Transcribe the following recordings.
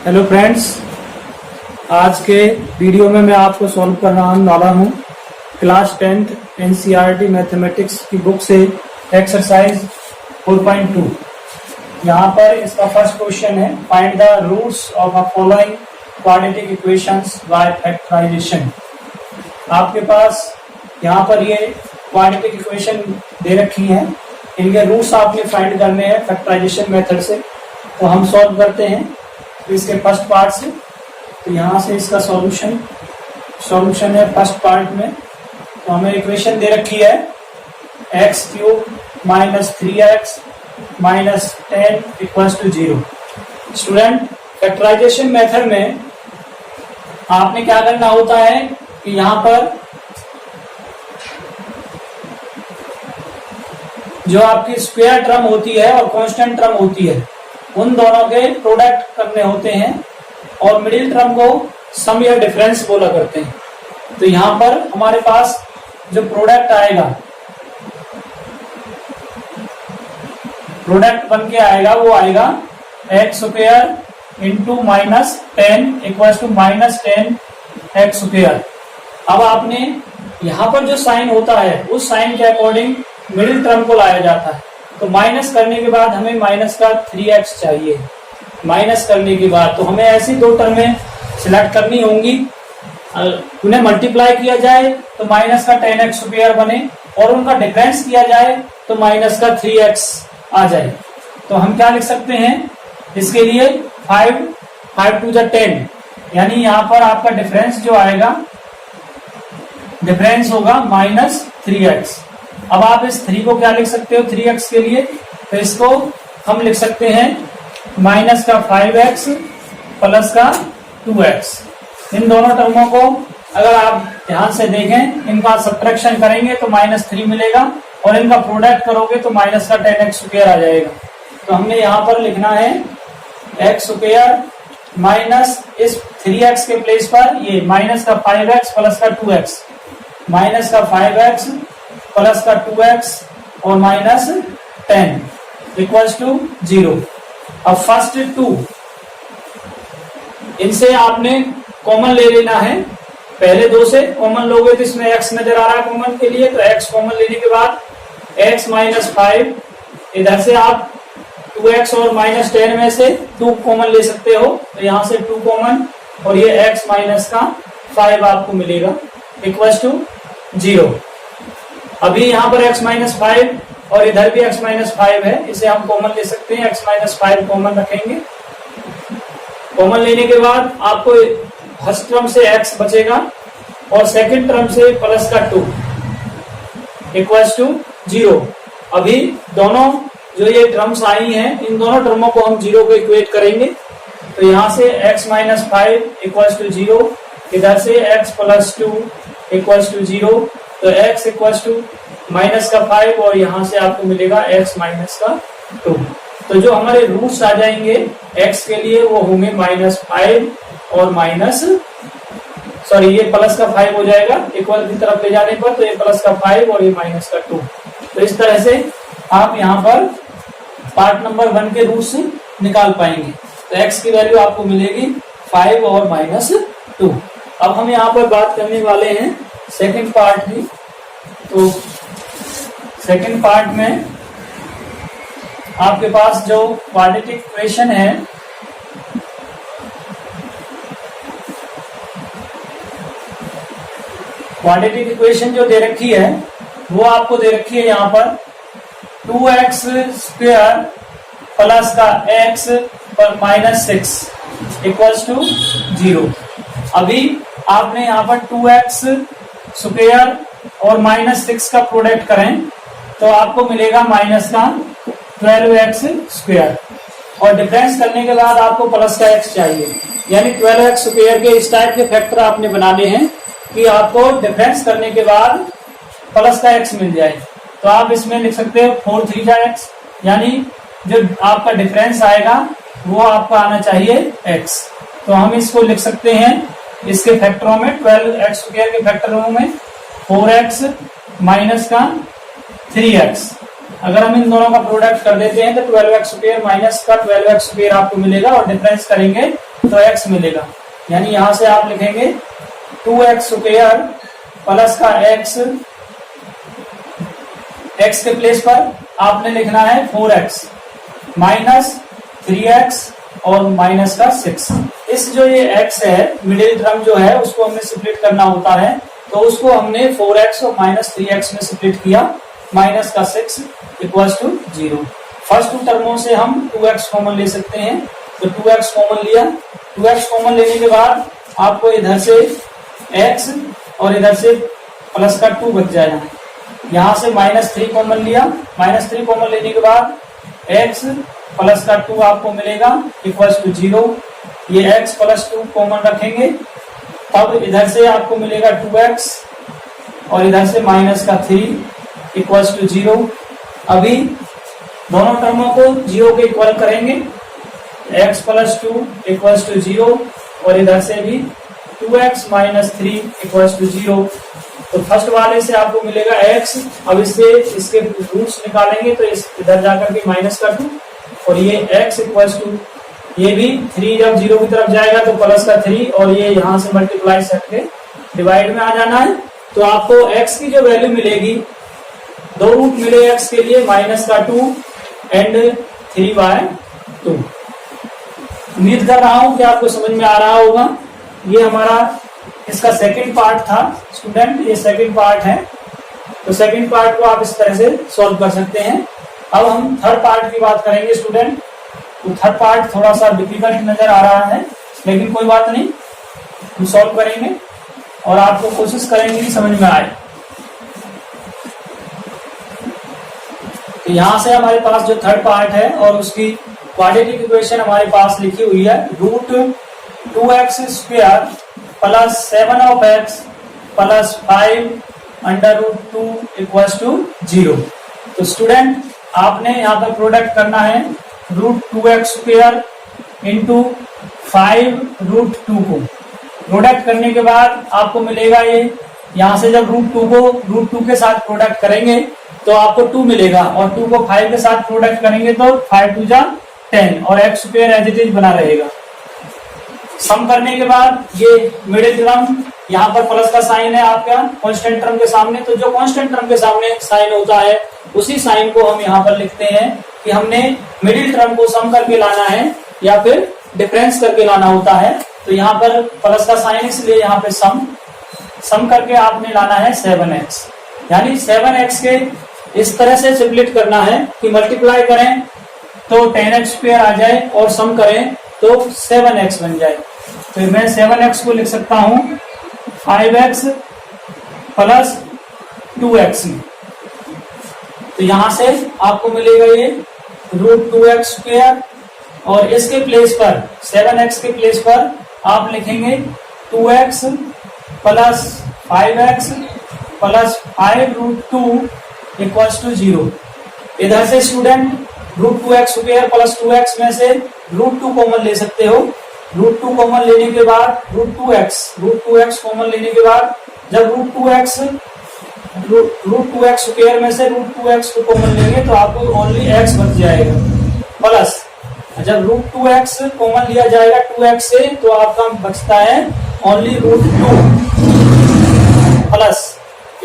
Hello friends, आज के video में मैं आपको सॉल्व करने वाला हूँ क्लास 10th एनसीईआरटी मैथमेटिक्स की बुक से एक्सरसाइज 4.2। यहाँ पर इसका फर्स्ट क्वेश्चन है, find the roots of the following quadratic equations by factorisation. आपके पास यहाँ पर ये क्वाड्रेटिक इक्वेशन दे रखी है, इनके रूट्स आपने फाइंड करने हैं फैक्टराइजेशन मेथड से। तो हम सॉल्व करते हैं इसके फर्स्ट पार्ट से। तो यहाँ से इसका सॉल्यूशन है फर्स्ट पार्ट में। तो हमें इक्वेशन दे रखी है x³ - 3x - 10 = 0। Student, factorisation method में आपने क्या करना होता है कि यहाँ पर जो आपकी स्क्वायर टर्म होती है और कांस्टेंट टर्म होती है, उन दोनों के प्रोडक्ट करने होते हैं और मिडिल टर्म को सम या डिफरेंस बोला करते हैं। तो यहाँ पर हमारे पास जो प्रोडक्ट आएगा, प्रोडक्ट बन के आएगा, वो आएगा x² × -10 = -10x²। अब आपने यहाँ पर जो साइन होता है उस साइन के अकॉर्डिंग मिडिल टर्म को लाया जाता है। तो माइनस करने के बाद हमें माइनस का 3x चाहिए। माइनस करने के बाद तो हमें ऐसी दो टर्में सिलेक्ट करनी होंगी, उन्हें मल्टीप्लाई किया जाए तो माइनस का 10x² बने और उनका डिफरेंस किया जाए तो माइनस का 3x आ जाए। तो हम क्या लिख सकते हैं इसके लिए, 5 × 10, यानी यहाँ पर आपका डिफरेंस जो आएगा, डिफरेंस होगा -3x। अब आप इस 3 को क्या लिख सकते हो 3x के लिए, तो इसको हम लिख सकते हैं -5x + 2x। इन दोनों टर्मों को अगर आप ध्यान से देखें, इनका सब्ट्रैक्शन करेंगे तो -3 मिलेगा और इनका प्रोडक्ट करोगे तो माइनस का 10x² आ जाएगा। तो हमने यहाँ पर लिखना है x² माइनस इस 3x के प्लेस पर ये -5x + 2x, -5x + 2x और -10 = 0। अब फर्स्ट 2 इनसे आपने कॉमन ले लेना है। पहले 2 से कॉमन लोगे तो इसमें x नजर आ रहा है कॉमन के लिए, तो x कॉमन लेने के बाद x - 5, इधर से आप 2x और -10 में से 2 कॉमन ले सकते हो, तो यहाँ से 2 कॉमन और ये x - 5 आपको मिलेगा = 0। अभी यहाँ पर x - 5 और इधर भी x - 5 है, इसे हम कॉमन ले सकते हैं। x - 5 कॉमन रखेंगे। कॉमन लेने के बाद आपको फर्स्ट टर्म से x बचेगा और सेकंड टर्म से +2 = 0। अभी दोनों जो ये टर्म्स आई हैं, इन दोनों टर्मों को हम 0 को इक्वेट करेंगे। तो यहाँ से x - 5 = 0, इधर से x + 2 = 0, तो x = -5 और यहाँ से आपको मिलेगा x - 2। तो जो हमारे रूट्स आ जाएंगे x के लिए वो होंगे -5 और ये +5 हो जाएगा इक्वल की तरफ ले जाने पर, तो ये +5 और ये -2। तो इस तरह से आप यहाँ पर पार्ट नंबर 1 के रूट्स निकाल पाएंगे। तो x की वैल्यू आपको मिलेगी 5 और -2। अब हम यहाँ पर बात करने वाले हैं सेकंड पार्ट की। तो सेकंड पार्ट में आपके पास जो क्वाड्रेटिक इक्वेशन है, क्वाड्रेटिक इक्वेशन जो दे रखी है वो आपको दे रखी है यहाँ पर 2x² + x - 6 = 0। अभी आपने यहाँ पर 2x² और -6 का प्रोडक्ट करें तो आपको मिलेगा -12x² और डिफरेंस करने के बाद आपको +x चाहिए, यानी 12x² के इस टाइप के फैक्टर आपने बनाने हैं कि आपको डिफरेंस करने के बाद +x मिल जाए। तो आप इसमें लिख सकते हो 4 × 3x, यानी जो आपका डिफरेंस आएगा वो आपका आना चाहिए x। तो हम इसको लिख सकते हैं इसके फैक्टरों में, 12x² के फैक्टरों में 4x - 3x। अगर हम इन दोनों का प्रोडक्ट कर देते हैं तो 12x² - 12x² आपको मिलेगा और डिफरेंस करेंगे तो x मिलेगा, यानी यहां से आप लिखेंगे 2x स्क्वायर प्लस का x के प्लेस पर आपने लिखना है 4x माइनस 3x और माइनस का 6। इस जो ये x है मिडिल टर्म जो है उसको हमने स्प्लिट करना होता है, तो उसको हमने 4x और माइनस 3x में स्प्लिट किया, माइनस का 6 इक्वल्स टू 0। फर्स्ट टू टर्मों से हम 2x कॉमन ले सकते हैं, तो 2x कॉमन लिया। 2x कॉमन लेने के बाद आपको इधर से x और इधर से प्लस का 2 बच जाएगा। यहां से माइनस 3 कॉमन लिया, माइनस 3 कॉमन लेने के बाद x प्लस का 2 आपको मिलेगा इक्वल्स टू 0। ये x प्लस 2 कॉमन रखेंगे, तब इधर से आपको मिलेगा 2x और इधर से माइनस का 3 इक्वल्स टू 0। अभी दोनों टर्मों को 0 के इक्वल करेंगे, x प्लस 2 इक्वल्स टू 0 और इधर से भी 2x माइनस 3 इक्वल्स टू 0। तो फर्स्ट वाले से आपको मिलेगा x, अब इससे इसके रूट्स निकालेंगे तो इस इधर जाकर के माइनस का 2 और ये x इक्वल्स टू ये भी 3 जब 0 की तरफ जाएगा तो प्लस का 3 और ये यहाँ से मल्टीप्लाई करके डिवाइड में आ जाना है। तो आपको x की जो वैल्यू मिलेगी, दो रूट मिले x के लिए, माइनस का 2 एंड 3/2। उम्मीद कर रहा हूं कि आपको समझ में आ रहा होगा। ये हमारा इसका सेकंड पार्ट था स्टूडेंट, ये सेकंड पार्ट है, तो सेकंड पार्ट को आप इस तरह से सॉल्व कर सकते हैं। अब हम थर्ड पार्ट की बात करेंगे स्टूडेंट। तो थर्ड पार्ट थोड़ा सा डिफिकल्ट नजर आ रहा है, लेकिन कोई बात नहीं, हम सॉल्व करेंगे और आपको कोशिश करेंगे कि समझ में आए। तो यहां से हमारे पास जो थर्ड पार्ट है और उसकी क्वाड्रेटिक इक्वेशन हमारे पास लिखी हुई है, root 2x square plus 7x plus 5 under root 2 equals to 0। तो स्टूडेंट आपने यहाँ पर प्रोडक्ट करना है root 2x square into 5 root 2 को। प्रोडक्ट करने के बाद आपको मिलेगा ये, यहाँ से जब रूट 2 को रूट 2 के साथ प्रोडक्ट करेंगे तो आपको 2 मिलेगा और 2 को 5 के साथ प्रोडक्ट करेंगे तो 5 2 जा 10 और x square as it is बना रहेगा। सम करने के बाद ये मिडिल टर्म, यहाँ पर प्लस का साइन है आपका कांस्टेंट टर्म के सामने, तो जो कांस्टेंट टर्म के सामने साइन होता है उसी साइन को हम यहाँ पर लिखते हैं कि हमने मिडिल टर्म को सम करके लाना है या फिर डिफरेंस करके लाना होता है। तो यहाँ पर प्लस का साइन, इसलिए यहाँ पे सम करके आपने लाना है 7x, यानी 7x के इस तरह से स्प्लिट करना है कि मल्टीप्लाई करें तो 10x स्क्वायर आ जाए और सम करें तो 7x बन जाए। तो मैं 7x को लिख सकता हूं 5x प्लस 2x में। तो यहां से आपको मिलेगा ये रूट 2x स्क्वायर और इसके प्लेस पर 7x के प्लेस पर आप लिखेंगे 2x plus 5x plus 5 root 2 equals to 0। इधर से student root 2x square plus 2x में से रूट 2 कॉमन ले सकते हो। रूट 2 कॉमन लेने के बाद रूट 2x कॉमन लेने के बाद जब रूट 2x स्क्वायर में से रूट 2x को कॉमन लेंगे तो आपको ओनली x बच जाएगा, प्लस जब रूट 2x कॉमन लिया जाएगा 2x से तो आपका बचता है ओनली रूट 2 प्लस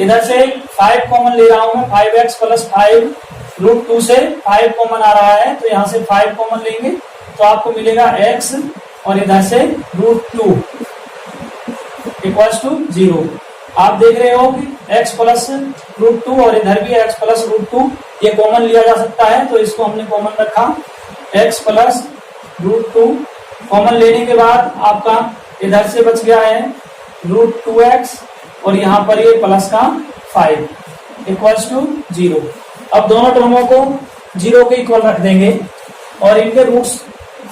इधर से 5 कॉमन ले रहा हूं मैं, 5x प्लस 5 रूट 2 से 5 कॉमन आ रहा है तो यहां से 5 कॉमन लेंगे तो आपको मिलेगा x और इधर से रूट 2 इक्वल्स टू 0। आप देख रहे हो कि x प्लस रूट 2 और इधर भी x प्लस रूट 2 ये कॉमन लिया जा सकता है, तो इसको हमने कॉमन रखा x प्लस रूट 2। कॉमन लेने के बाद आपका इधर से बच गया है रूट 2x और यहाँ पर ये प्लस का 5 इक्वल्स टू 0। अब दोनों टर्मों को 0 के इक्वल रख देंगे और इनके रूट्स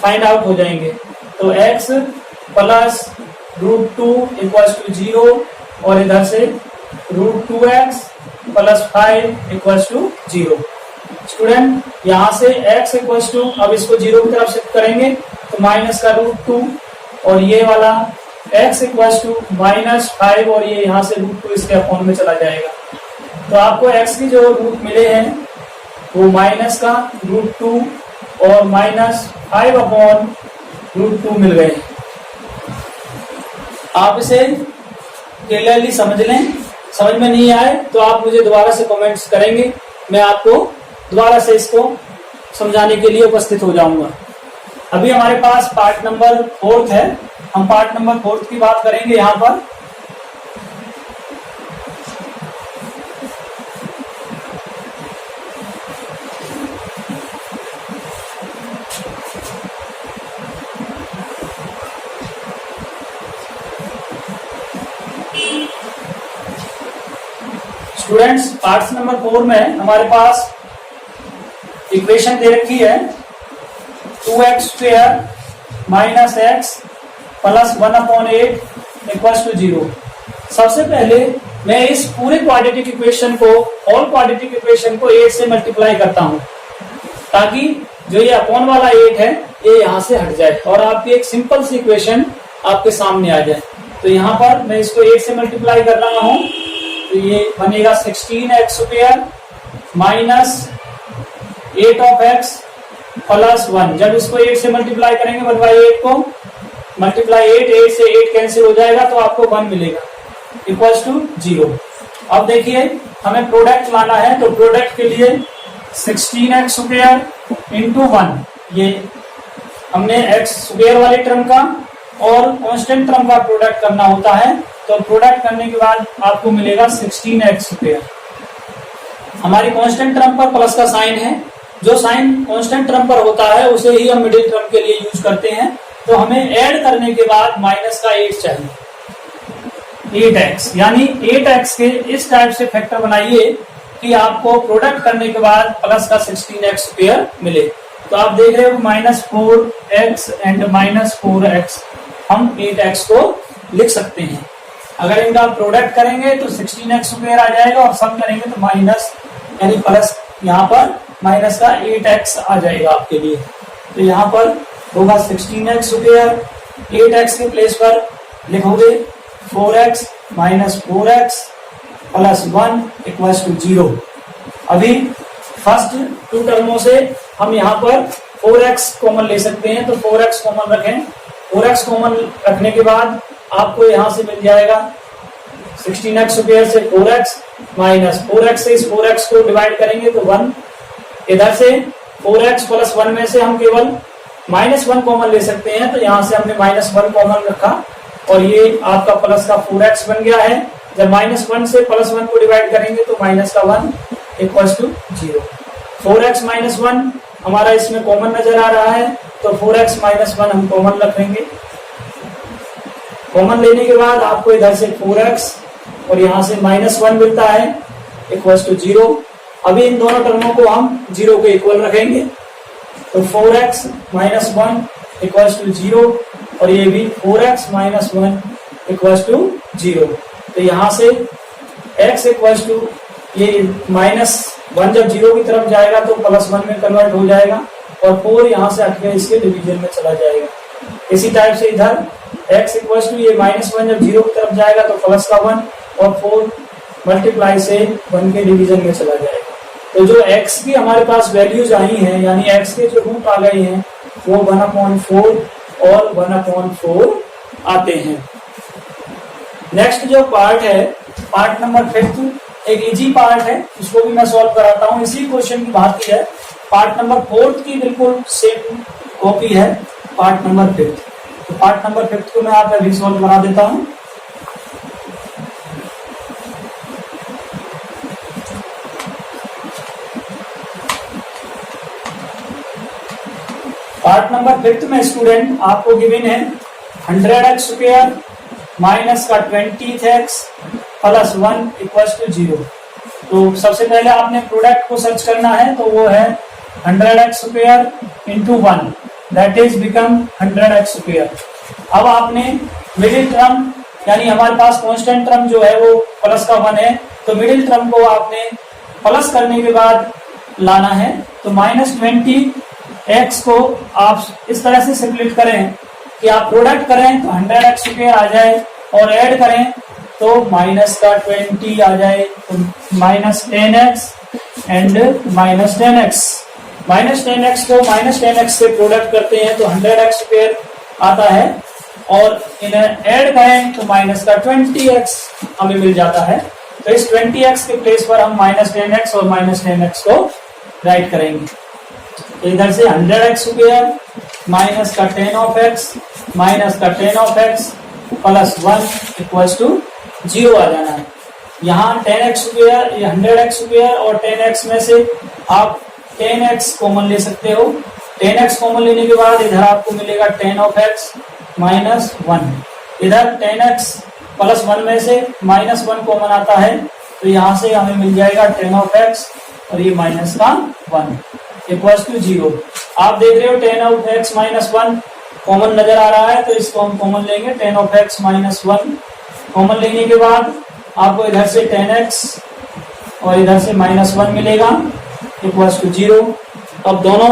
फाइंड आउट हो जाएंगे। तो x plus root 2 equals to 0 और इधर से root 2x plus 5 equals to 0। Student यहाँ से x इक्वल्स टू, अब इसको 0 की तरफ शिफ्ट करेंगे तो माइनस का रूट 2 और ये वाला x इक्वल्स टू माइनस 5 और ये यहाँ से रूट 2 इसके अपॉन में चला जाएगा। तो आपको x की जो रूट मिले हैं वो माइनस का रूट 2 और माइनस 5 अपॉन रूट 2 मिल गए। आप इसे क्लियरली समझ लें। समझ में नहीं आए तो आप मुझे दोबारा से कमेंट्स करेंगे, मैं आपको दोबारा से इसको समझाने के लिए उपस्थित हो जाऊंगा। अभी हमारे पास पार्ट नंबर 4 है, हम पार्ट नंबर 4 की बात करेंगे यहाँ पर। स्टूडेंट्स, पार्ट नंबर 4 में हमारे पास इक्वेशन दे रखी है 2x² minus x plus 1/8 equals to 0। सबसे पहले मैं इस पूरे क्वाड्रेटिक इक्वेशन को, ऑल क्वाड्रेटिक इक्वेशन को 8 से मल्टीप्लाई करता हूं, ताकि जो ये अपॉन वाला 8 है ये यहां से हट जाए और आपकी एक सिंपल सी इक्वेशन आपके सामने आ जाए। तो यहां पर मैं इसको 8 से मल्टीप्लाई कर रहा हूं, तो ये बनेगा 16x² माइनस 8 प्लस 1। जब इसको 8 से मल्टीप्लाई करेंगे 1/8 को, मल्टीप्लाई 8 से 8 कैंसिल हो जाएगा तो आपको 1 मिलेगा इक्वल्स टू 0। अब देखिए हमें प्रोडक्ट लाना है, तो प्रोडक्ट के लिए 16x² इंटू 1, ये हमने x² वाले टर्म का और कांस्टेंट टर्म का प्रोडक्ट करना होता है। तो प्रोडक्ट करने के बाद आपको मिलेगा 16x²। हमारी कांस्टेंट टर्म पर प्लस का साइन है, जो साइन कांस्टेंट टर्म पर होता है उसे ही हम मिडिल टर्म के लिए यूज करते हैं। तो हमें ऐड करने के बाद माइनस का 8 चाहिए, 8x, यानी 8x के इस टाइप से फैक्टर बनाइए कि आपको प्रोडक्ट करने के बाद प्लस का 16x² मिले। तो आप देख रहे हो -4x एंड -4x, हम 8x को लिख सकते हैं। अगर इनका प्रोडक्ट करेंगे तो 16x² आ जाएगा और सम करेंगे तो माइनस यानी प्लस, यहाँ पर माइनस का 8x आ जाएगा आपके लिए। तो यहाँ पर होगा 16x², 8x के प्लेस पर लिखोगे 4x minus 4x plus 1 equals to 0। अभी फर्स्ट 2 टर्मों से हम यहाँ पर 4x कॉमन ले सकते हैं, तो 4x कॉमन रखें। 4x कॉमन रखने के बाद आपको यहाँ से मिल जाएगा 16x² से 4x माइनस 4x से इस 4x को डिवाइड करेंगे तो 1। इधर से 4x प्लस 1 में से हम केवल -1 कॉमन ले सकते हैं, तो यहाँ से हमने -1 कॉमन रखा और ये आपका प्लस का 4x बन गया है। जब -1 से +1 को डिवाइड करेंगे तो माइनस का 1 इक्वल्स टू 0। 4x माइनस 1 हमारा इसमें कॉमन नजर आ रहा है, तो 4x माइनस 1 हम कॉमन रख लेंगे। कॉमन लेने के बाद आपको इधर से 4x और यहाँ से -1 मिलता है इक्वल्स टू 0। अभी इन दोनों टर्मों को हम 0 के इक्वल रखेंगे, तो 4x माइनस 1 इक्वल्स टू 0 और ये भी 4x माइनस 1 इक्वल्स टू 0। तो यहाँ से x इक्वल्स टू ये -1 जब 0 की तरफ जाएगा तो +1 में कन्वर्ट हो जाएगा और 4 यहाँ से हटके इसके डिवीजन में चला जाएगा। इसी टाइप से इधर x इक्वल्स टू ये -1 जब 0 की तरफ जाएगा तो प्लस का 1 और 4 मल्टीप्लाई से 1 के डिवीजन में चला जाएगा। तो जो x की हमारे पास वैल्यूज आई हैं, यानी x के जो रूट आ गए हैं वो 1/4 और 1/4 आते हैं। नेक्स्ट जो पार्ट है, पार्ट नंबर 5, एक इजी पार्ट है, इसको भी मैं सॉल्व कराता हूँ। इसी क्वेश्चन की भांति है, पार्ट नंबर 4 की बिल्कुल सेम कॉपी है पार्ट नंबर 5। तो पार्ट नंबर 5 को मैं आपका अभी सॉल्व करा देता हूँ। पार्ट नंबर 5 में स्टूडेंट आपको गिवन है 100x² माइनस का 20x प्लस 1 इक्वल्स टू 0। तो सबसे पहले आपने प्रोडक्ट को सर्च करना है, तो वो है 100x² into 1, that is become 100x²। अब आपने मिडिल टर्म, यानी हमारे पास कांस्टेंट टर्म जो है वो प्लस का 1 है, तो मिडिल टर्म को आपने प्लस करने के बाद लाना है। तो -20x को आप इस तरह से सिम्प्लिट करें कि आप प्रोडक्ट करें तो 100x² आ जाए और ऐड करें तो माइनस का 20 आ जाए, तो -10x एंड -10x। -10x को -10x से प्रोडक्ट करते हैं तो 100x² आता है और इन्हें ऐड करें तो माइनस का 20x हमें मिल जाता है। तो इस 20x के प्लेस पर हम -10x और -10x को राइट करेंगे। तो इधर से 100x स्क्वायर माइनस का 10 ऑफ x माइनस का 10 of x plus 1 equals to 0 आ जाना है। यहाँ 10x स्क्वायर, 100x स्क्वायर और 10x में से आप 10x कॉमन ले सकते हो। 10x कॉमन लेने के बाद इधर आपको मिलेगा 10 ऑफ x माइनस 1। इधर 10x प्लस 1 में से -1 कॉमन आता है, तो यहाँ से हमें मिल जाएगा 10 ऑफ x और ये माइनस का 1 इक्वल्स टू 0। आप देख रहे हो 10 ऑफ x माइनस 1 कॉमन नजर आ रहा है, तो इसको हम कॉमन लेंगे। 10 ऑफ x माइनस 1 कॉमन लेने के बाद आपको इधर से 10x और इधर से -1 मिलेगा इक्वल्स टू 0। अब दोनों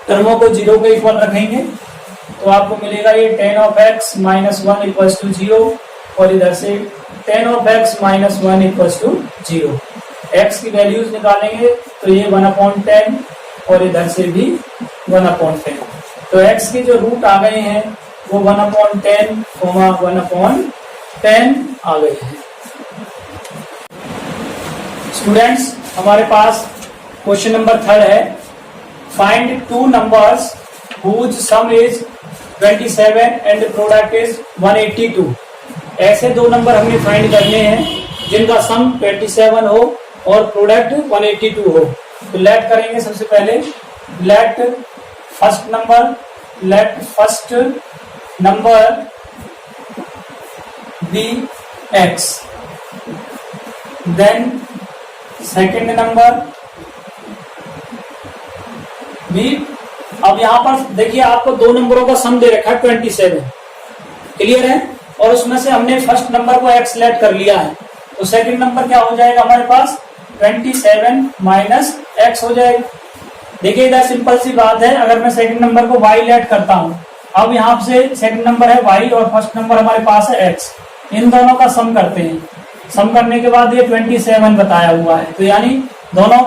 टर्मों को 0 के इक्वल रखेंगे तो आपको मिलेगा ये 10 of x minus 1 equals to 0 और इधर से 10 of x minus 1 equals to 0। x की वैल्यूज निकालेंगे तो ये 1/10 और इधर से भी 1/10। तो x के जो रूट आ गए हैं वो 1/10, 1/10 आ गए हैं। स्टूडेंट्स, हमारे पास क्वेश्चन नंबर 3 है। Find two numbers whose sum is 27 and product is 182। ऐसे दो नंबर हमें फाइंड करने हैं जिनका सम 27 हो और प्रोडक्ट 182 हो। तो लेट करेंगे सबसे पहले। Let first number be x, then second number be. अब यहां पर देखिए आपको दो नंबरों का सम दे रखा है 27, क्लियर है, और उसमें से हमने फर्स्ट नंबर को x लेट कर लिया है। तो सेकंड नंबर क्या हो जाएगा हमारे पास 27 माइनस x हो जाएगा। देखिए इधर सिंपल सी बात है, अगर मैं सेकंड नंबर को y लेट करता हूं, अब यहाँ से सेकंड नंबर है y और फर्स्ट नंबर हमारे पास है x, इन दोनों का सम करते हैं। सम करने के बाद ये 27 बताया हुआ है, तो यानी दोनों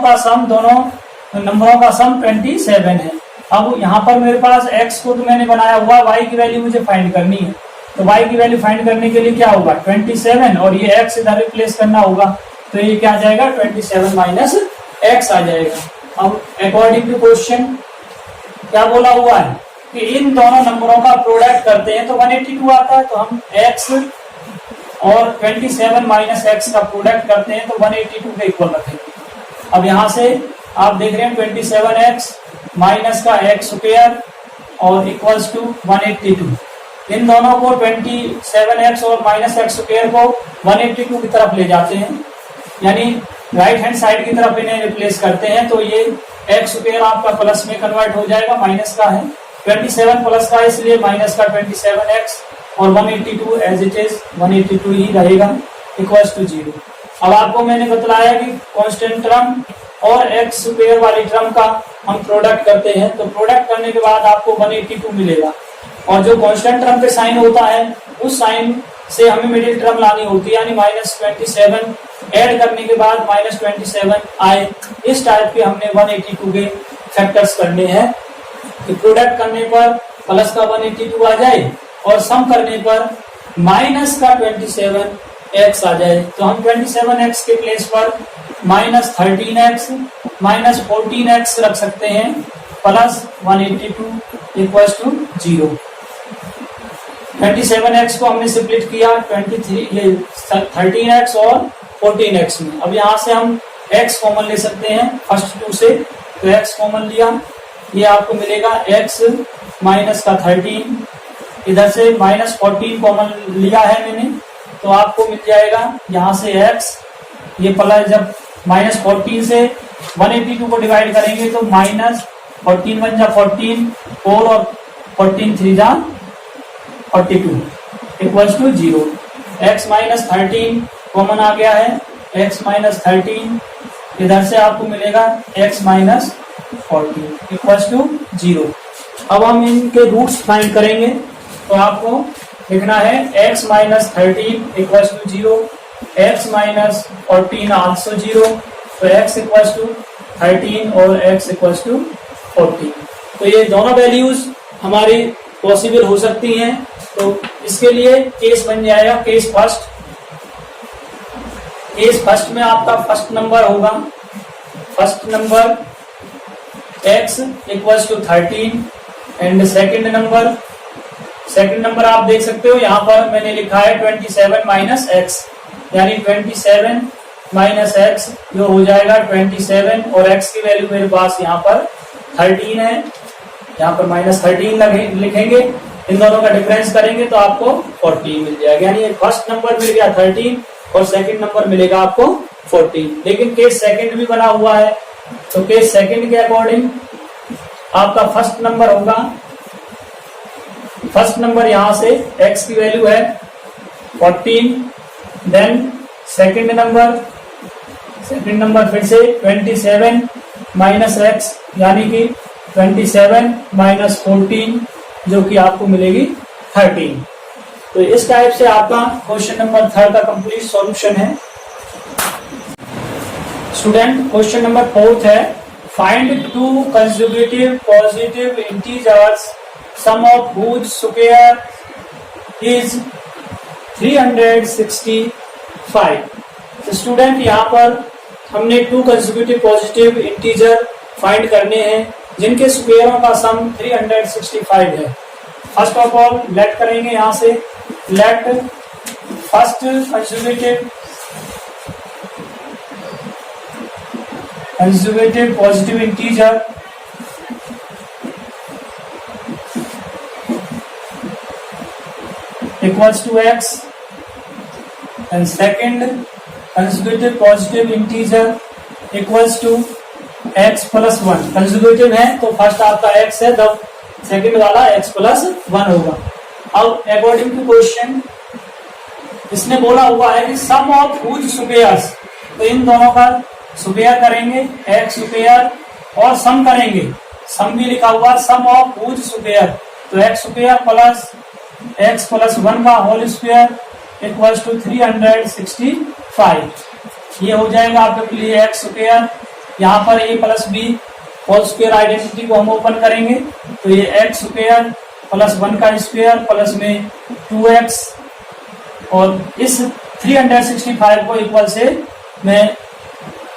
नंबरों का सम 27 है। अब यहाँ पर मेरे पास x को तो मैंने बनाया हुआ, y की वैल्यू मुझे फाइंड करनी है। तो y की वैल्यू फाइंड करने के लिए क्या होगा 27 और ये x इधर रिप्लेस करना होगा, तो ये क्या आ जाएगा 27 माइनस x आ जाएगा। अब अकॉर्डिंग टू क्वेश्चन क्या बोला हुआ है कि इन दोनों नंबरों का प्रोडक्ट करते हैं तो 182 आता है, तो हम x और 27 माइनस x का प्रोडक्ट करते हैं तो 182 के इक्वल रखेंगे। अब यहाँ से आप देख रहे हैं 27x माइनस का x स्क्वायर और इक्वल्स टू 182। इन दोनों को 27x और माइनस x स्क्वायर को 182 की तरफ ले जाते हैं, यानी राइट हैंड साइड की तरफ इन्हें रिप्लेस करते हैं, तो ये x स्क्वायर आपका प्लस में कन्वर्ट हो जाएगा, माइनस का है 27 प्लस का, इसलिए माइनस का 27x और 182 एज इट इज 182 ही रहेगा इक्वल्स टू 0। अब आपको मैंने बतलाया कि कांस्टेंट टर्म और x स्क्वायर वाली टर्म का हम प्रोडक्ट करते हैं, तो प्रोडक्ट करने के बाद आपको 182 मिलेगा, और जो कांस्टेंट टर्म पे साइन होता है उस साइन से हमें मिडिल टर्म लानी होती है, यानी -27 ऐड करने के बाद -27 आए। इस टाइप के हमने 182 के फैक्टर्स करने हैं कि प्रोडक्ट करने पर प्लस का 182 आ जाए और सम करने पर माइनस का 27x आ जाए। तो हम 27x के प्लेस पर -13x -14x रख सकते हैं प्लस 182 इक्वल्स टू 0। 27x को हमने सिप्लिट किया 13x और 14x में। अब यहाँ से हम x कॉमन ले सकते हैं फर्स्ट टू से, तो x कॉमन लिया, ये आपको मिलेगा x माइनस का 13, इधर से -14 कॉमन लिया है मैंने, तो आपको मिल जाएगा यहाँ से x, ये प्लस जब -14 से 182 को डिवाइड करेंगे तो -14 1 जा 14, 4 और 14 3 जा 42 equals to 0। x minus 13 common आ गया है, x माइनस 13, इधर से आपको मिलेगा x माइनस 14 इक्वल्स टू 0। अब हम इनके रूट्स फाइंड करेंगे, तो आपको लिखना है x minus 13 equals to 0, x minus 14 also 0, तो x इक्वल्स टू 13 और x इक्वल्स टू 14। तो ये दोनों वैल्यूज हमारी पॉसिबल हो सकती हैं, तो इसके लिए केस बन जाएगा केस फर्स्ट। केस फर्स्ट में आपका फर्स्ट नंबर होगा, first number x equals to 13 and second number आप देख सकते हो यहाँ पर मैंने लिखा है 27 माइनस एक्स, यानी 27 माइनस एक्स जो हो जाएगा 27 और x की वैल्यू मेरे पास यहाँ पर 13 है, यहाँ पर माइनस 13 लिखेंगे, इन दोनों का डिफरेंस करेंगे तो आपको 14 मिल जाएगा। यानी फर्स्ट नंबर मिल गया 13 और सेकंड नंबर मिलेगा आपको 14। लेकिन केस सेकंड भी बना हुआ है, तो केस सेकंड के अकॉर्डिंग आपका फर्स्ट नंबर होगा, फर्स्ट नंबर यहां से x की वैल्यू है 14, देन सेकंड नंबर फिर से 27 माइनस एक्स यानी कि 27 माइनस 14 जो कि आपको मिलेगी 13। तो इस टाइप से आपका क्वेश्चन नंबर 3 का कंप्लीट सॉल्यूशन है। स्टूडेंट क्वेश्चन नंबर 4 है, find two consecutive positive integers sum of whose square is 365। तो स्टूडेंट यहाँ पर हमने two consecutive positive integer find करने हैं जिनके स्क्वायरों का सम 365 है। फर्स्ट ऑफ ऑल लेट करेंगे, यहाँ से let first consecutive positive integer equals to x and second consecutive positive integer equals to x plus 1। Consecutive है तो फर्स्ट आपका x है, तब सेकंड वाला x plus 1 होगा। अब अकॉर्डिंग टू क्वेश्चन इसने बोला हुआ है कि सम ऑफ whose स्क्वायर्स, तो इन दोनों का स्क्वायर करेंगे x स्क्वायर और सम करेंगे, सम भी लिखा हुआ सम ऑफ whose स्क्वायर, तो x square plus x plus 1 का होल स्क्वायर इक्वल्स टू 365। ये हो जाएगा आपके लिए x स्क्वायर, यहाँ पर a plus b whole square identity को हम ओपन करेंगे तो ये x स्क्वायर प्लस 1 का स्क्वायर प्लस में 2x, और इस 365 को इक्वल से मैं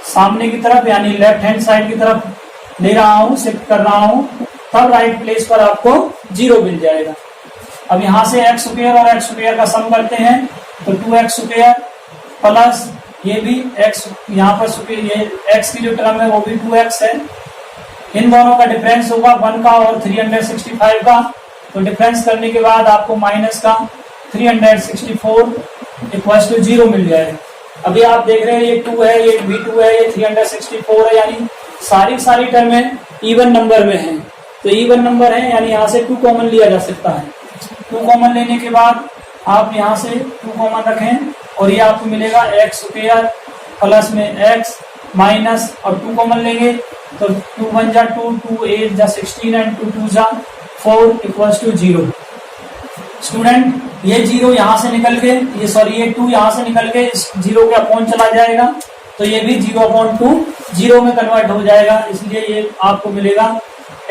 सामने की तरफ यानी लेफ्ट हैंड साइड की तरफ ले रहा हूँ, शिफ्ट कर रहा हूँ, तब राइट प्लेस पर आपको 0 मिल जाएगा। अब यहाँ से x स्क्वायर और x स्क्वायर का सम करते हैं तो 2x स्क्वायर प्लस ये भी x, यहाँ पर ये x की जो टर्म है वो भी 2x है, इन दोनों का डिफरेंस होगा 1 का और 365 का, तो डिफरेंस करने के बाद आपको माइनस का 364 इक्वल्स टू 0 मिल जाएगा। अभी आप देख रहे हैं ये 2 है, ये भी 2 है, ये 364 है, यानी सारी टर्में इवन नंबर में हैं, तो इवन नंबर है यानी यहाँ से 2 कॉमन लिया जा सकता है। 2 कॉमन लेने के बाद आप यहाँ से 2 कॉमन रखें और ये आपको मिलेगा x स्क्वायर प्लस में x माइनस, और 2 कॉमन लेंगे तो 2 1 जा 2, 2 8 जा 16 एंड 2 2 जा 4 इक्वल्स टू 0। स्टूडेंट ये 0 यहाँ से निकल के ये 2 यहाँ से निकल के इस 0 के अपॉन चला जाएगा, तो ये भी 0/2 0 में कन्वर्ट हो जाएगा, इसलिए ये आपको मिलेगा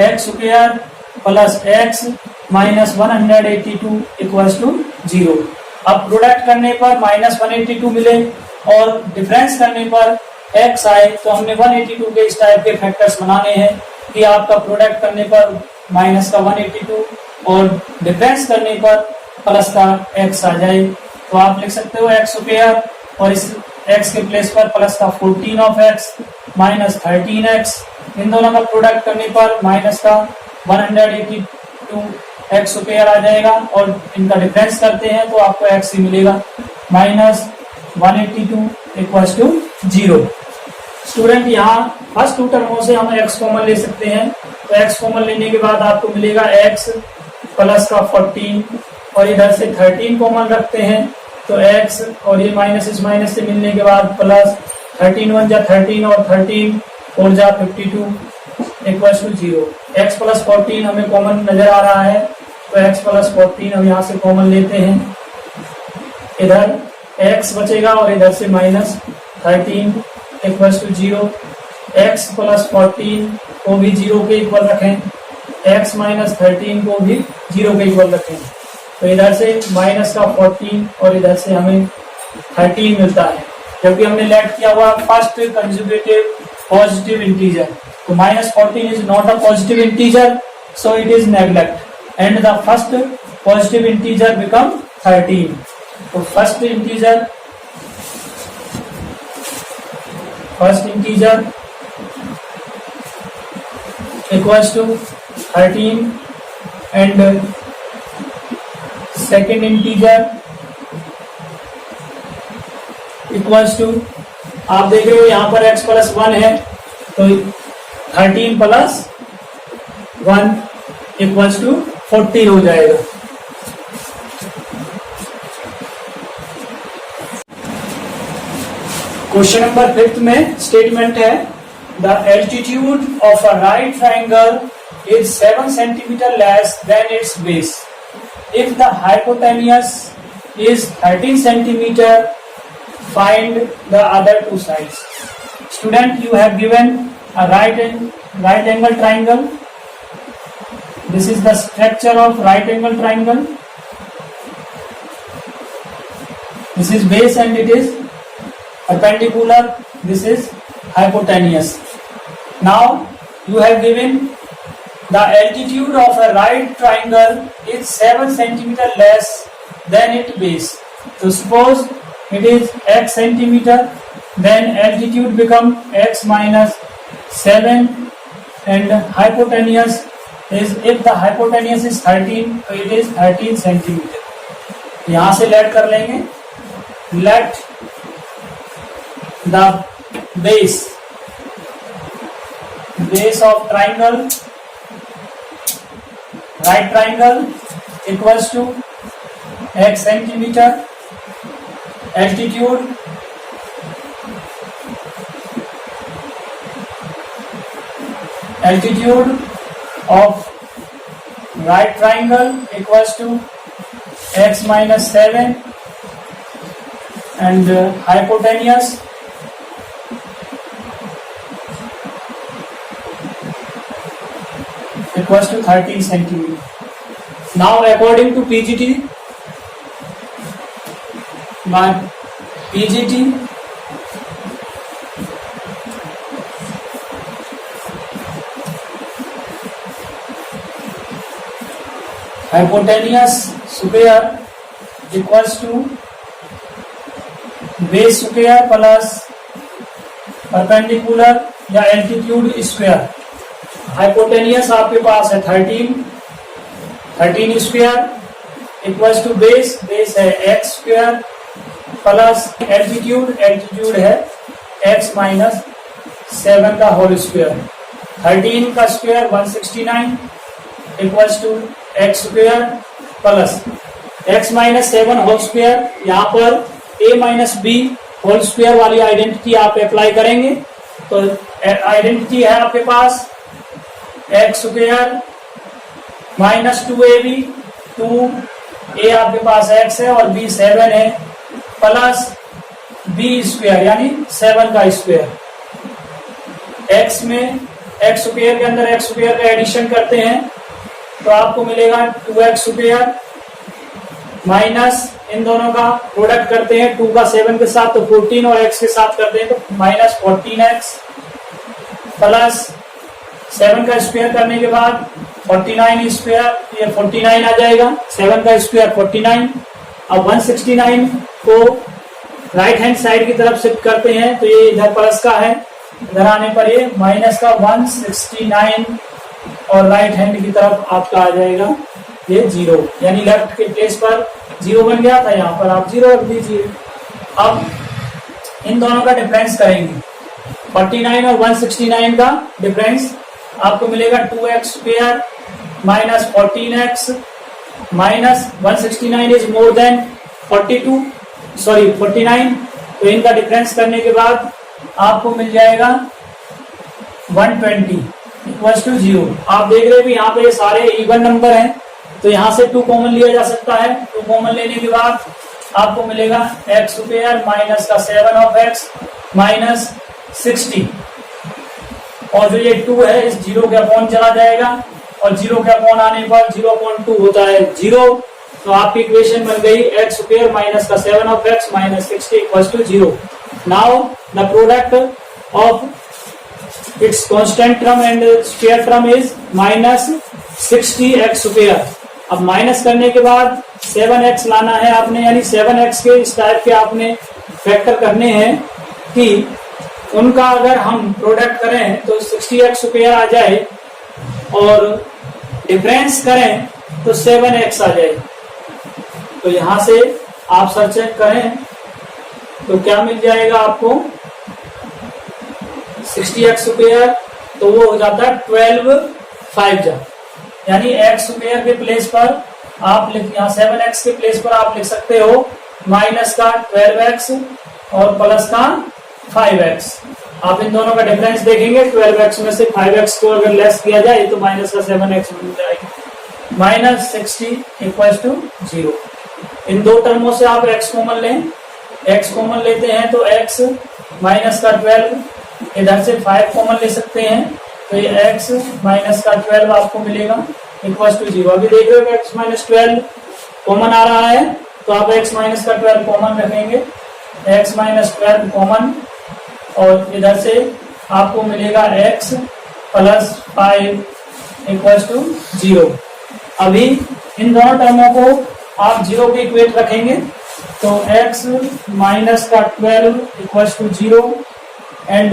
x square plus x minus 182 equals to 0। अब प्रोडक्ट करने पर माइनस 182 मिले और डिफरेंस करने पर x आए, तो हमने 182 के इस टाइप के फैक्टर्स बनाने हैं कि आपका प्रोडक्ट करने पर माइनस का 182 और डिफरेंस करने पर प्लस का x आ जाए, तो आप लिख सकते हो x स्क्वायर और इस x के प्लेस पर प्लस का 14 ऑफ x माइनस 13x, इन दोनों का प्रोडक्ट करने पर माइनस का 182 x स्क्वायर आ जाएगा और इनका डिफरेंस करते हैं तो आपको x ही मिलेगा माइनस 182 इक्वल्स टू 0। स्टूडेंट यहाँ फर्स्ट 2 टर्मों से हम x कॉमन ले सकते हैं, तो x कॉमन लेने के बाद आपको मिलेगा x प्लस का 14 और इधर से 13 कॉमन रखते हैं तो x और ये माइनस इस माइनस से मिलने के बाद प्लस 13 1 जा 13 और 13 4 जा 52 इक्वल्स टू 0। x प्लस 14 हमें कॉमन नजर आ रहा है तो x प्लस 14 हम यहाँ से कॉमन लेते हैं, इधर x बचेगा और इधर से minus 13 equals to 0। x plus 14 को भी 0 के इक्वल रखें, x माइनस 13 को भी 0 के इक्वल रखें, तो इधर से माइनस का 14 और इधर से हमें 13 मिलता है, जबकि हमने लेट किया हुआ फर्स्ट कंजुगेटिव पॉजिटिव इंटीजर। तो -14 is not a positive integer, so it is neglect and the first positive integer become 13। तो first integer equals to 13 and second integer equals to, आप देख रहे हो यहाँ पर x प्लस 1 है, तो 13 प्लस 1 इक्वल्स टू 14 हो जाएगा। क्वेश्चन नंबर 5 में स्टेटमेंट है the altitude of a right triangle is 7 centimetre less than it's base if the hypotenuse is 13 centimetre find the other two sides. Student, you have given a right angle triangle. This is the structure of right angle triangle. This is base and it is perpendicular. This is hypotenuse. Now you have given the altitude of a right triangle is 7 centimeter less than its base. So suppose it is x centimeter, then altitude become x minus 7 and hypotenuse is, if the hypotenuse is 13 तो it is 13 centimetre. यहां से late कर लेंगे, let the base of triangle, right triangle equals to x centimeter, altitude of right triangle equals to x minus 7 and hypotenuse equals to 13 centimeter. Now according to PGT, hypotenuse square equals to base square plus perpendicular या altitude square। hypotenuse आपके पास है 13 square equals to base है x square plus altitude है x minus 7 का whole square. 13 का square 169 equals to x square plus x minus 7 whole square. यहाँ पर a minus b whole square वाली आइडेंटिटी आप अप्लाई करेंगे तो आइडेंटिटी है आपके पास x square minus 2ab, 2a आपके पास x है और b 7 है प्लस b स्क्वायर यानी 7 का स्क्वायर। x में x स्क्वायर के अंदर x स्क्वायर का एडिशन करते हैं तो आपको मिलेगा 2x स्क्वायर माइनस इन दोनों का प्रोडक्ट करते हैं 2 का 7 के साथ तो 14 और x के साथ करते हैं तो माइनस 14x प्लस 7 का स्क्वायर करने के बाद 49 स्क्वायर, ये 49 आ जाएगा, 7 का स्क्वायर 49। अब 169 को राइट हैंड साइड की तरफ शिफ्ट करते हैं तो ये इधर प्लस का है, इधर आने पर ये माइनस का 169 और राइट हैंड की तरफ आपका आ जाएगा ये 0, यानी लेफ्ट के प्लेस पर 0 बन गया था, यहाँ पर आप 0 रख दीजिए। अब इन दोनों का डिफरेंस करेंगे, 49 और 169 का डिफरेंस आपको मिलेगा 2x square minus 14x minus 169 is more than 49, तो इनका डिफरेंस करने के बाद आपको मिल जाएगा 120 इक्वल्स टू 0। आप देख रहे हैं यहाँ पे सारे इवन नंबर हैं तो यहाँ से 2 कॉमन लिया जा सकता है। 2 कॉमन लेने के बाद आपको मिलेगा x स्क्वायर माइनस का 7 ऑफ x माइनस 60 और जो ये 2 है इस 0 के अपॉन चला जाएगा और 0 के अपॉन आने पर 0.2 होता है 0, तो आपकी इक्वेशन बन गई एक्स स्क्वायर माइनस का 7 of x minus 60 equals to 0। Now the product of its constant term and square term is minus 60 x square. अब माइनस करने के बाद 7x लाना है आपने, यानी 7x के इस टाइप के आपने फैक्टर करने हैं कि उनका अगर हम प्रोडक्ट करें तो 60x स्क्वायर आ जाए और डिफरेंस करें तो 7x आ जाए। तो यहां से आप सर चेक करें तो क्या मिल जाएगा आपको 60x स्क्वायर, तो वो हो जाता है 12 5 जा, यानी x स्क्वायर के प्लेस पर आप यहाँ 7x के प्लेस पर आप लिख सकते हो माइनस का 12x और प्लस का 5x। आप इन दोनों का डिफरेंस देखेंगे, 12x में से 5x को अगर लेस किया जाए तो माइनस का 7x मिल जाएगा। Minus 60 equals to 0। इन दो टर्मों से आप x कॉमन लें, x कॉमन लेते हैं तो x माइनस का 12, इधर से 5 कॉमन ले सकते हैं तो ये x माइनस का 12 आपको मिलेगा इक्वल्स टू 0। अभी देख रहे हो x माइनस 12 कॉमन आ रहा है तो आप x माइनस का 12 कॉमन रखेंगे, x माइनस 12 कॉमन, और इधर से आपको मिलेगा x प्लस 5 इक्वल्स टू 0। अभी इन दोनों टर्मों को आप 0 के इक्वेट रखेंगे तो x माइनस का 12 equals to 0 and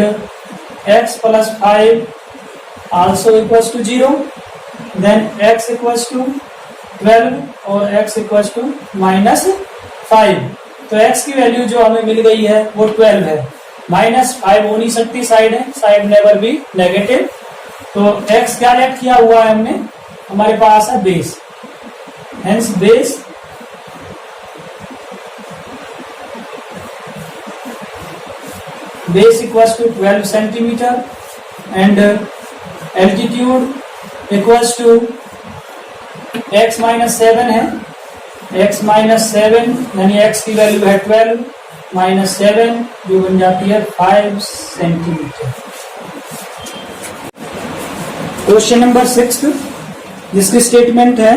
x plus 5 also equals to 0, then x equals to 12 और x इक्वल्स टू माइनस 5। तो x की वैल्यू जो हमें मिल गई है वो 12 है, माइनस 5 हो नहीं सकती, साइड है, साइड नेवर बी नेगेटिव। तो x क्या लेट किया हुआ है हमने, हमारे पास है base, hence base equals to 12 centimetre and altitude equals to x minus 7 है, x माइनस 7 यानी x की वैल्यू है 12 माइनस 7 जो बन जाती है 5 सेंटीमीटर। क्वेश्चन नंबर 6 जिसकी स्टेटमेंट है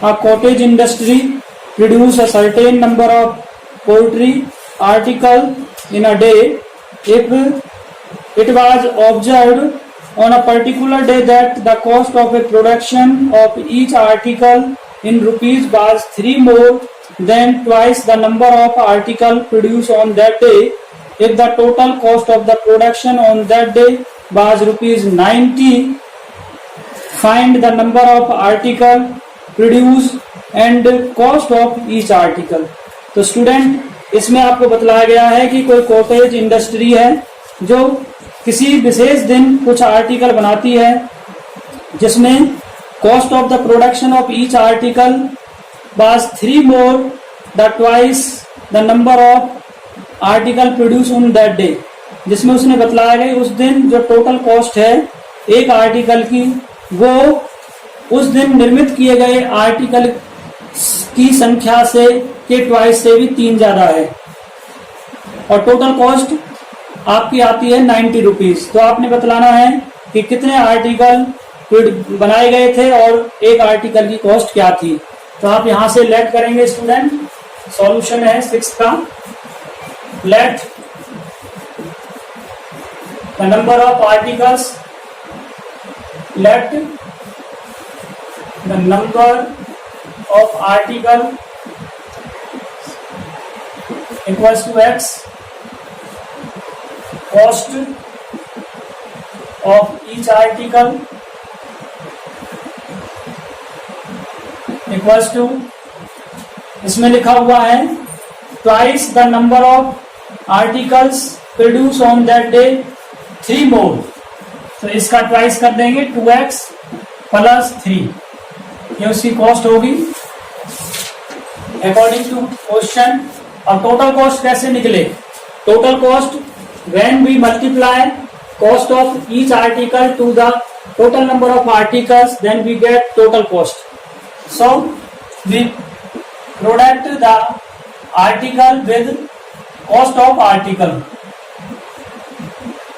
a cottage industry produce a certain number of poultry article in a day if it was observed on a particular day that the cost of a production of each article in rupees was 3 more than twice the number of article produced on that day. If the total cost of the production on that day was rupees 90, find the number of article produced and cost of each article. तो student इसमें आपको बतलाया गया है कि कोई cottage industry है जो किसी विशेष दिन कुछ आर्टिकल बनाती है जिसमें cost of the production of each article was 3 more the twice the number of article produce on that day, जिसमें उसने बतलाया गया उस दिन जो टोटल कॉस्ट है एक आर्टिकल की वो उस दिन निर्मित किए गए आर्टिकल की संख्या से के ट्वाइस से भी 3 ज्यादा है, और टोटल कॉस्ट आपकी आती है 90 रुपीज। तो आपने बतलाना है कि कितने आर्टिकल बनाए गए थे और एक आर्टिकल की कॉस्ट क्या थी। तो आप यहां से लेट करेंगे स्टूडेंट, सॉल्यूशन है 6 का, let the number of articles, let the number of article equals to x, cost of each article equals to, इसमें लिखा हुआ है twice the number of articles produced on that day 3 more, तो इसका twice कर देंगे 2x प्लस 3, ये उसकी कॉस्ट होगी अकॉर्डिंग टू क्वेश्चन। और टोटल कॉस्ट कैसे निकले, total cost when we multiply cost of each article to the total number of articles then we get total cost. So we product the article with cost of article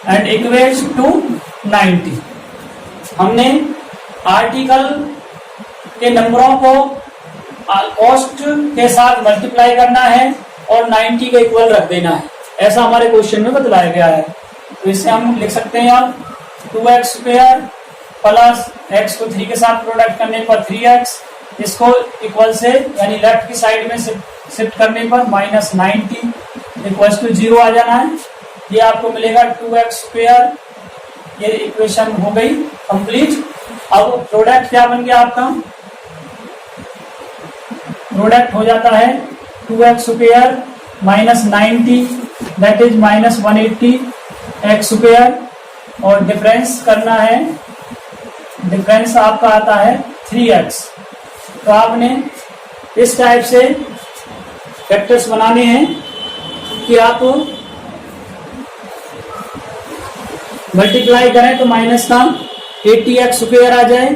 and equates to 90। हमने article के नंबरों को cost के साथ multiply करना है और 90 के इक्वल रख देना है, ऐसा हमारे क्वेश्चन में बतलाया गया है। तो इससे हम लिख सकते हैं अब 2x स्क्वायर प्लस x को 3 के साथ प्रोडक्ट करने पर 3x, इसको इक्वल से यानी लेफ्ट की साइड में शिफ्ट करने पर माइनस 90 इक्वल टू 0 आ जाना है। ये आपको मिलेगा 2x स्क्वायर। ये इक्वेशन हो गई कंप्लीट। अब प्रोडक्ट क्या बन गया आपका, प्रोडक्ट हो जाता है 2x square minus 90 that is minus 180 x square, और डिफरेंस करना है, डिफरेंस आपका आता है 3x। तो आपने इस टाइप से फैक्टर्स बनाने हैं कि आप मल्टीप्लाई करें तो माइनस का 80x स्क्वायर आ जाए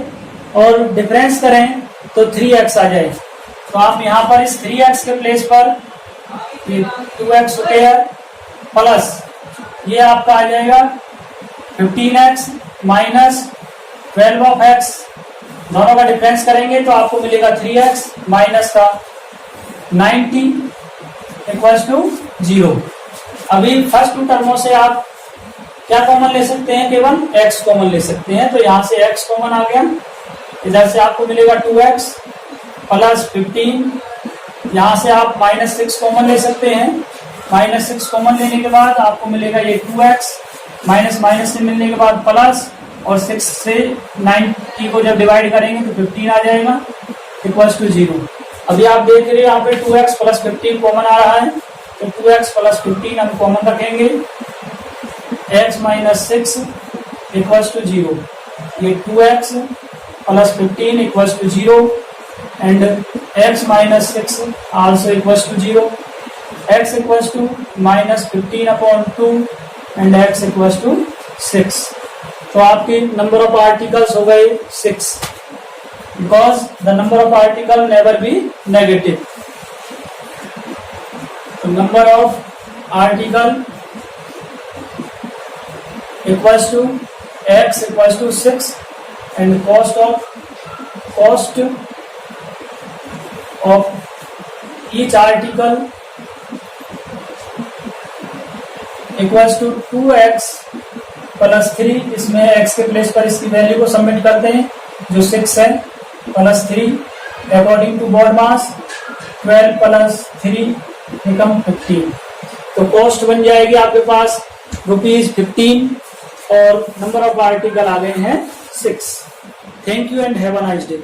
और डिफरेंस करें तो 3x आ जाए। तो आप यहां पर इस 3x के प्लेस पर 2x स्क्वायर प्लस ये आपका आ जाएगा 15x माइनस 12 ऑफ x, दोनों का डिफरेंस करेंगे तो आपको मिलेगा 3x माइनस का 90 इक्वल्स टू 0। अभी फर्स्ट टू टर्मों से आप क्या कॉमन ले सकते हैं, केवल x कॉमन ले सकते हैं। तो यहां से x कॉमन आ गया, इधर से आपको मिलेगा 2x प्लस 15, यहां से आप माइनस 6 कॉमन ले सकते हैं। माइनस 6 कॉमन लेने के बाद आपको मिलेगा ये 2x, माइनस माइनस से मिलने के बाद प्लस, और 6 से 90 को जब डिवाइड करेंगे तो 15 आ जाएगा इक्वल्स टू 0। अभी आप देख रहे हैं यहाँ पे 2x प्लस 15 कॉमन आ रहा है, तो 2x प्लस 15 हम कॉमन रखेंगे, x माइनस 6 इक्वल्स टू 0। ये 2x plus 15 equals to 0 and x minus 6 also equals to 0। x equals to minus 15 upon 2 and x equals to 6। तो आपकी नंबर ऑफ आर्टिकल्स हो गए 6, because the number of article never be negative. तो number of article equals to x equals to 6 and cost of each article equals to 2x plus 3, इसमें x के place पर इसकी value को submit करते हैं जो 6 है, plus 3 according to body mass 12 plus 3 become 15। तो कॉस्ट बन जाएगी आपके पास ₹15 और नंबर ऑफ आर्टिकल आ गए हैं 6। Thank you and have a nice day.